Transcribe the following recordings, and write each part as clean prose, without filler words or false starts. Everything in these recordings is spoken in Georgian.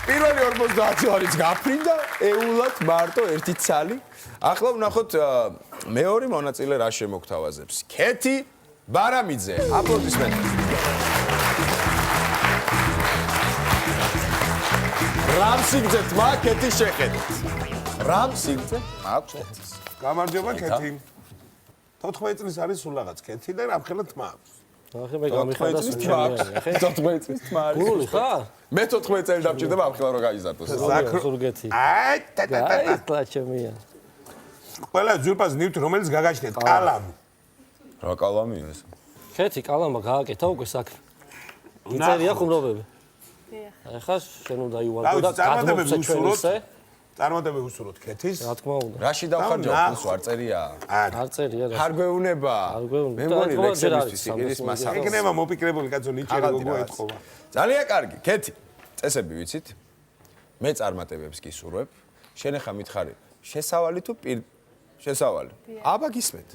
პირველი 50 ლარიც გაფრინდა, ეულად მარტო ერთი ცალი. ახლა ვნახოთ მეორე მონაწილე რა შემოგთავაზებს. ქეთი ბარამიძე. აპლოდისმენტები. რამ სიგრძე თმა ქეთის შეხედეთ. რამ სიგრძე აქვს ქეთის. გამარჯობა ქეთი. 14 წლის არის სულ რაღაც ქეთი და რამხელა თმა აქვს. ახლა მე გამიხარდა 14 წლის თმა არის. გული ხარ? მე 14 წელი დამჭირდება ამხელა რომ გაიზარდოს. ზურგეთი. აი, აი, კლაჩემია. ყველა ძურპას ნივთ რომელიც გაგაჩნიათ კალამი. რა კალამია ეს? ქეთი კალამა გააკეთა უკვე საქმე. იწერია ხუმრობები. ახლა შენ უნდა იუარდო და გადმოგცე ჩვენზე. წარმოდები უსურვოთ ქეთის. რა თქმა უნდა. რაში დავხარჯავ ფულს არ წერია? არ წერია რა. არ გვეუნება. მე მგონი ლექსებისთვის იყირის მასალა. იქნება მოპიკრებული კაცო ნიჭიერი გოგო ეთქობა. ძალიან კარგი, ქეთი. წესები ვიცით? მე წარმატებებს გისურვებ. შენ ახლა მითხარი, შესავალი თუ შესავალი? აბა გისმენთ.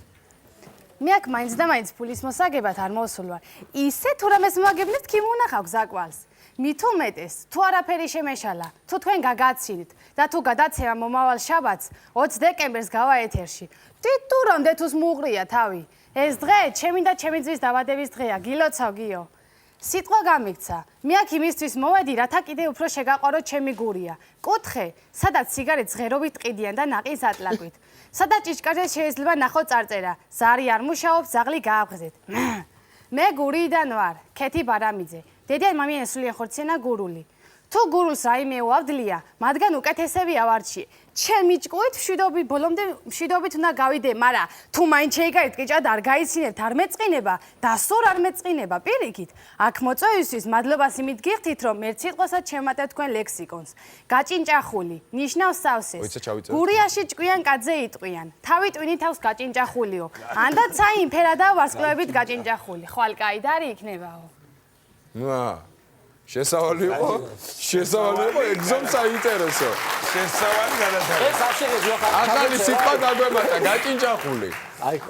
მე აქ მაინც და მაინც ფულის მოსაგებად არ მოსულ ვარ. ისე თუ რამეს მოგაგებინეთ, კი მუნახავ გზაკვალს. მით უმეტეს, თუ არაფერი შემეშალა, თუ თქვენ გაგაცინით და თუ გადაცემა მომავალ შაბათს 20 დეკემბერს გავა ეთერში. ტიტურამდე თუს მუღრია თავი. ეს დღე ჩემი და ჩემი ძის დაბადების დღეა, გილოცავ გიო. სიტყვა გამიქცა. მე აქ იმისთვის მოვედი, რათა კიდე უფრო შეგაყვაროთ ჩემი გურია. კუთხე, სადაც სიგარეტს ღერობით ყიდიან და ნაყინს ატლაკვით. სადაც ჭიშკარზე შეიძლება ნახოთ წარწერა. ზარი არ მუშაობს, ზაღლი გააბღზეთ. მე გურიდან ვარ, ქეთი ბარამიძე. დედიან მამიან სულიან ხორცენა გურული. თუ გურულს რაიმე უავდლია, მათგან უკეთესები ავარჩიე. ჩემი ჭკუით მშვიდობით ბოლომდე მშვიდობით უნდა გავიდე, მაგრამ თუ მაინც შეიგარეთ კიჭად არ გაიცინებთ, არ მეწყინება და სულ არ მეწყინება პირიქით. აქ მოწვევისთვის მადლობას იმით გიხდით, რომ ერთ სიტყვასაც შემატეთ თქვენ ლექსიკონს. გაჭინჭახული, ნიშნავს სავსეს. გურიაში ჭკვიან კაცზე იტყვიან. თავი ტვინი თავს გაჭინჭახულიო. ანდაც საიმფერა და ვარსკვლავებით გაჭინჭახული. ხვალ კაი და არი იქნებაო. შესავალი იყო, ეგზომ საინტერესო. შესავალი გადაწერა. ეს არ შეიძლება ხარ. ახალი სიტყვა გაგვემატა, გაჭინჭახული.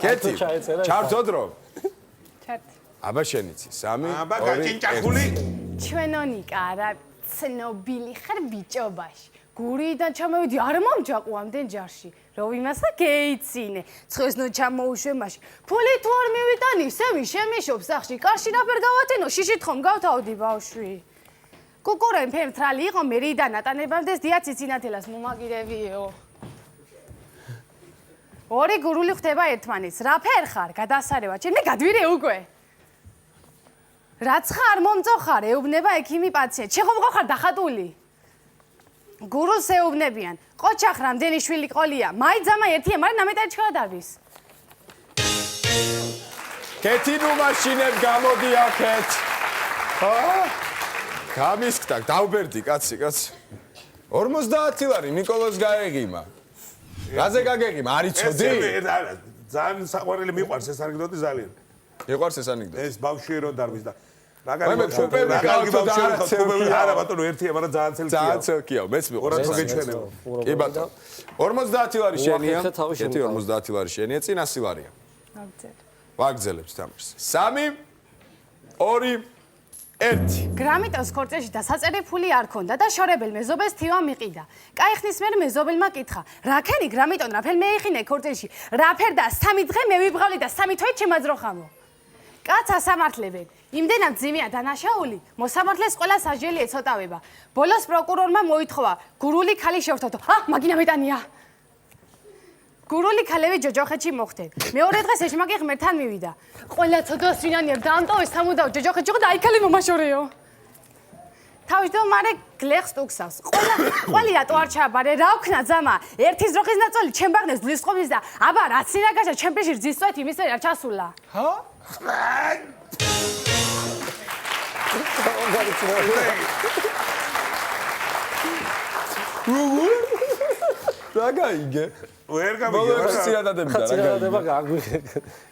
ქეთი, ჩართოდ რომ? ჩართ. აბა შენიცი, 3, 2, 1. აბა გაჭინჭახული. ჩვენონიკა არა ცნობილი ხარ ბიჭობაში. გურიდან ჩამოვიდი, არ მომჯაყო ამდენ ჯარში. რო იმასა გეიცინე. ცხესნო ჩამოუშვე მაშინ. ფული თუ არ მივიტანი, სევი შემიშობს სახში. კარში რაფერ გავათენო, შიშით ხომ გავთავდი ბავშვი. კუკურენ ფერთრალი იყო მერიდან ატანებამდეს დიაც ცინათელას მომაგირებიო. ორი გურული ხდება ერთმანეთს. რაფერ ხარ? გადასარევა. ჩემ მე გადვირე უკვე. რაც ხარ მომწოხარ, ეუბნება ექიმი პაციენტ. შენ ხომ ხარ დახატული? გურულს ეუბნებიან. ყოჩახ რამდენი შვილი ყოლია. მაიძამა ერთია, მაგრამ ნამეტარი ჩქარდარბის. ქეთი ნუ მაშინებ გამოდი აქეთ. გამისკდა, დავბერდი კაცი. 50 ლარი ნიკოლოზ გაეღიმა. რაზე გაგეღიმა? არ იცოდი? ძალიან საყვარელი მიყვარს ეს ანეკდოტი ძალიან. მიყვარს ეს ანეკდოტი? ეს ბავშვი რო დარბის და მე ფუპები არა ბატონო ერთია, მაგრამ ძალიან ცელკია. ძალიან ცელკია, მეც მიყვარს. ორად მოგეჩვენებო. კი ბატონო. 50 ლარი შენია. ქეთი 50 ლარი შენია, წინა სილარია. ვაგრძელებთ თამაშს. 3, 2, 1. გრამიტოს ქორწილში დასაწერი ფული არ ქონდა და შორებელ მეზობელს თივა მიყიდა. კაი ხნის მერე მეზობელმა კითხა: "რაკენი გრამიტონ, რაფერ მეიხინე ქორწილში? რაფერ და 3 დღე მე ვიბღავლი და 3 თვე ჩემაძროხამო?" კაცს ასამართლებენ. იმდენად ძიმეა დანაშაული, მოსამართლეს ყველა სასჯელი ეცოტავება. ბოლოს პროკურორმა მოითხოვა: "გურული ქალი შევთოვთო." მაგინა მეტანია. გურული ქალები ჯოჯოხეთში მოხვდნენ. მეორე დღეს ეშმაკი ღმერთთან მივიდა. ყველა ცოდვას ვინანიერ დაამტოვეს სამუდაო ჯოჯოხეთში იყო და აი ქალი მომაშორეო. თავისდო მარე გლეხს ტუქსავს. ყველი რატო არ ჩააბარე? რა ვქნა ძამა? ერთი ზროხის ნაწილი ჩემ ბაღნეს ძლის ყომის და აბა რაც სინაგაშა ჩემ პირში რძისწვეთ იმის ვერ არ ჩასულა. რა გაიგე? ვერ გამიგე. წინადადება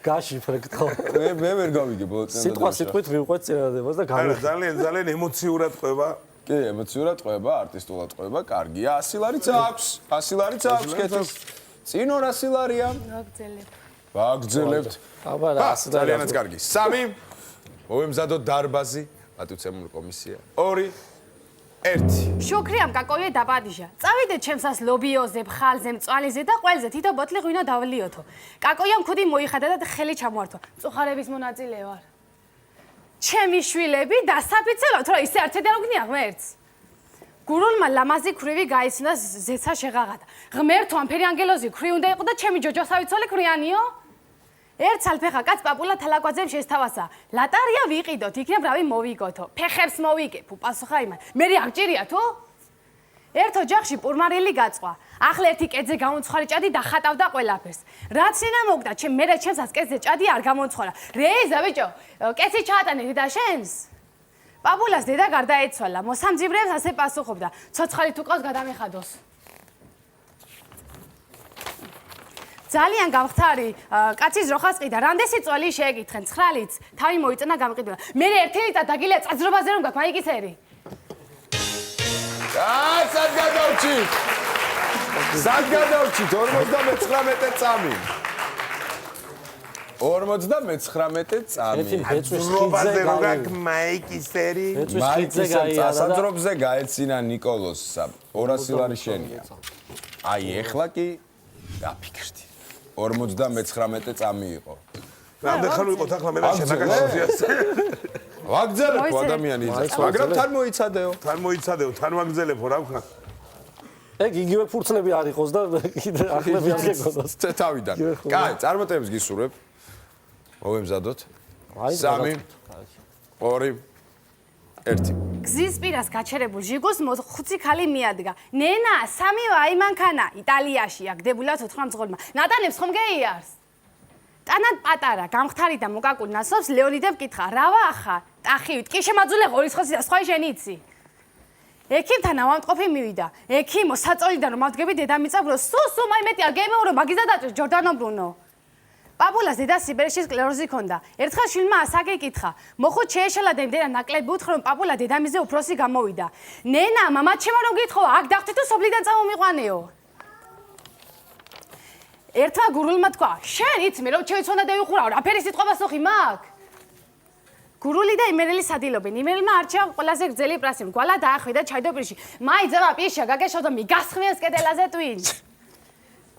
გაშიფრე გთხოვ. მე ვერ გავიგე ბოლო წინადადება. სიტყვით მივყვეთ წინადადებას და გამიგე. ძალიან ემოციურად ყვება. კი, ემოციურად ყვება, არტისტულად ყვება, კარგია. 100 ლარიც აქვს. 100 ლარიც აქვს ქეთის. წინ 200 ლარია. ვაგრძელებთ. აბა რა 100 ლარი. ძალიანაც კარგი. 3. მოვემზადოთ დარბაზი, პატივცემული კომისია. 2. 1. შუქრი ამ კაკოიე დაპადიშა. წავიდეთ ჩემსას ლობიოზე, ხალზე, მწვალეზე და ყველზე თითო ბოთლი ღვინო დავლიოთო. კაკოიამ ხუდი მოიხადა და ხელი ჩამოართვა. მწუხარების მონაწილე ვარ. ჩემი შვილები დასაფიცებავთ, რომ ისე არც დაგვნია ღმერთს. გურულმა ლამაზი ქრივი გაიცნდა ზეცა შეღაღადა. ღმერთო ამფერი ანგელოზი ქრი უნდა იყო და ჩემი ჯოჯოსავიცოლე ქრიანიო? ერთ სალფეხა კაც პაპულა თალაკვაძემ შესთავაზა. ლატარია ვიყიდოთ, იქნებ რავი მოვიგოთო. ფეხებს მოვიგებ, უპასუხა იმან. მე აღჭირია თუ? ერთ ოჯახში პურმარილი გაწვა. ახლა ერთი კეძზე გამომცხარი ჭადი დახატავდა ყველაფერს. რაც ენა მოგდა, მე ჩემსაც კეძზე ჭადი არ გამომცხარა. რეიზა ბიჭო, კეცი ჩაატანე დედა შენს? პაპულას დედა გარდაეცვალა. მოსამძიბრეებს ასე პასუხობდა. ცოცხალი თუ ყავს გადამეხადოს. ძალიან გამხთარი კაცის როხას ყიდა. რამდენი წვალი შეეკითხენ? 9 ლიტს. თავი მოიწონა გამყიდულა. მე 1 ლიტა დაგილია წაძრობაზე რომ გაქვს მაიკისერი. სად გადავჭით? სად გადავჭით? 59 წამი. 59 წამი. ძრობაზე რო გაქვს მაიკისერი. სასადრობზე გაეცინა ნიკოლოზსა. 200 ლარი შენია. აი ეხლა კი გაფიქრდი. 59 წამი იყო. რამდენი ხანი ვიყოთ ახლა მე და შენაგაშიას. ვაგზალებო ადამიანი იცის, მაგრამ თან მოიცადეო. თან მოიცადეო, თან ვაგზელებო რა ვქნა. ეგ იგივე ფურცლები არ იყოს და კიდე ახლები არ გეკონოს. თავიდან. კაი, წარმატებებს გისურვებ. მოვემზადოთ. 3 2 1. გზის პირას გაჩერებულ ჟიგოს 5 ქალი მიადგა. ნენა, 3 აიმანქანა იტალიაში აგდებულა 4 მძღოლმა. ნატანებს ხომ გეიარს? ტანად პატარა, გამხთარი და მოკაკულ ნასოფს ლეონიდემ კითხა: "რავა ახა, ტახივით, კი შემაძულე ღორისხოსი და სხვა შენი იცი?" ექიმთან ავამტყოფი მივიდა. ექიმო, საწოლიდან რომ ავდგები დედამიწა ბროს, სუ მაი მეტი არ გემეორო, მაგიზა დაჭრ ჯორდანო ბრუნო. პაპულას დედა სიბერეში სკლეროზი ჰქონდა. ერთხელ შვილმა ასაკი კითხა: "მოხუთ შეეშალა დედა ნაკლები უთხრა რომ პაპულა დედამიზე უფროსი გამოვიდა." "ნენა, მამა ჩემო რომ გითხო, აქ დავხვდი თუ სოფლიდან წამომიყვანეო." ერთმა გურულმა თქვა: "შენ იცი მე რომ ჩეიცონა და ვიყურავ, რაფერი სიტყვა პასუხი მაქვს?" გურული და იმერელი სადილობენ. იმერელმა არჩია ყველაზე გრძელი პრასი. გვალა დაახვიდა ჩაიდო პირში. "მაიძება პიშა, გაგეშავ და მიგასხმიეს კედელაზე twin."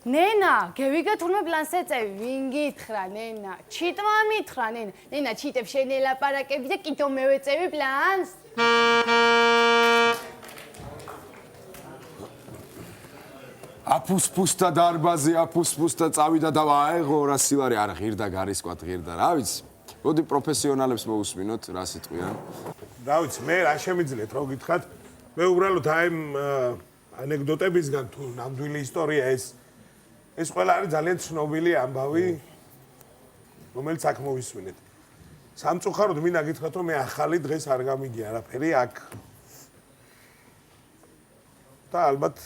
ნენა, გევიგე თურმე პლანს ეწევი, ვინ გითხრა ნენა? ჩიტმა მითხრა ნენა. ნენა, ჩიტებ შენ ელაპარაკები და კიდო მე ვეწევი პლანს. აფუსფუსთა დარბაზი, აფუსფუსთა წავიდა და აეღო 200 ლარი არ ღირდა გარისკვათ ღირდა. რა ვიცი? მოდი პროფესიონალებს მოусმინოთ, რა სიტყვიან. რა ვიცი, მე რა შემიძლიათ რო გითხრათ, მე უბრალოდ აი ანეკდოტებისგან თუ ნამდვილი ისტორია ეს ყველა არის ძალიან ცნობილი ამბავი, რომელიც აქ მოვისმინეთ. სამწუხაროდ მინდა გითხრათ, რომ მე ახალი დღეს არ გამიგია არაფერი აქ. და ალბათ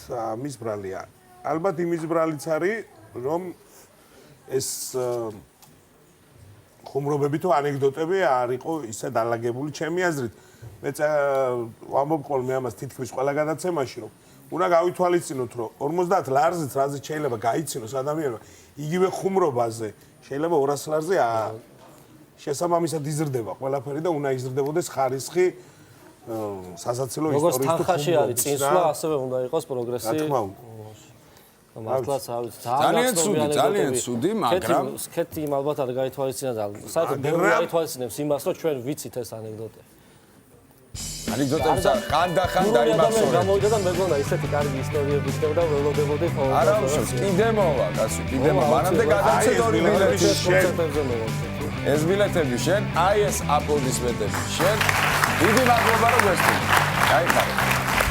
მის ბრალია. ალბათ იმის ბრალიც არის, რომ ეს ხუმრობები თუ ანეკდოტები არ იყო ისე დალაგებული ჩემი აზრით. მე ვამბობ ხოლმე ამას თითქმის ყველა გადაცემაში, რომ უნდა გავითვალისწინოთ, რომ 50 ლარზეც რაზეც შეიძლება გაიცინოს ადამიანმა, იგივე ხუმრობაზე შეიძლება 200 ლარზე შესაბამისად იზრდება ყველაფერი და უნდა იზრდებოდეს ხარისხი სასაცილო ისტორიის თუ როგორც თანხაში არის წინსვლა, ასევე უნდა იყოს პროგრესი. რა თქმა უნდა. მართლაც ძალიან ცუდი, მაგრამ სქეთი იმ ალბათ არ გაითვალისწინა და საერთოდ ბევრი გაითვალისწინებს იმას, რომ ჩვენ ვიცით ეს ანეკდოტე. ანეკდოტებს ხანდახან დაიმახსოვრე. გამოვიდა და მეგონა ისეთი კარგი ისტორიები ხდება და ველოდებოდი ყოველ არა უშავს, კიდე მოვა, კაცო, კიდე მოვა. მანამდე გადაცეთ 2 ბილეთი შენ. ეს ბილეთები შენ, აი ეს აპლოდისმენტები შენ. დიდი მადლობა რომ გესწრებთ. გაიხარეთ.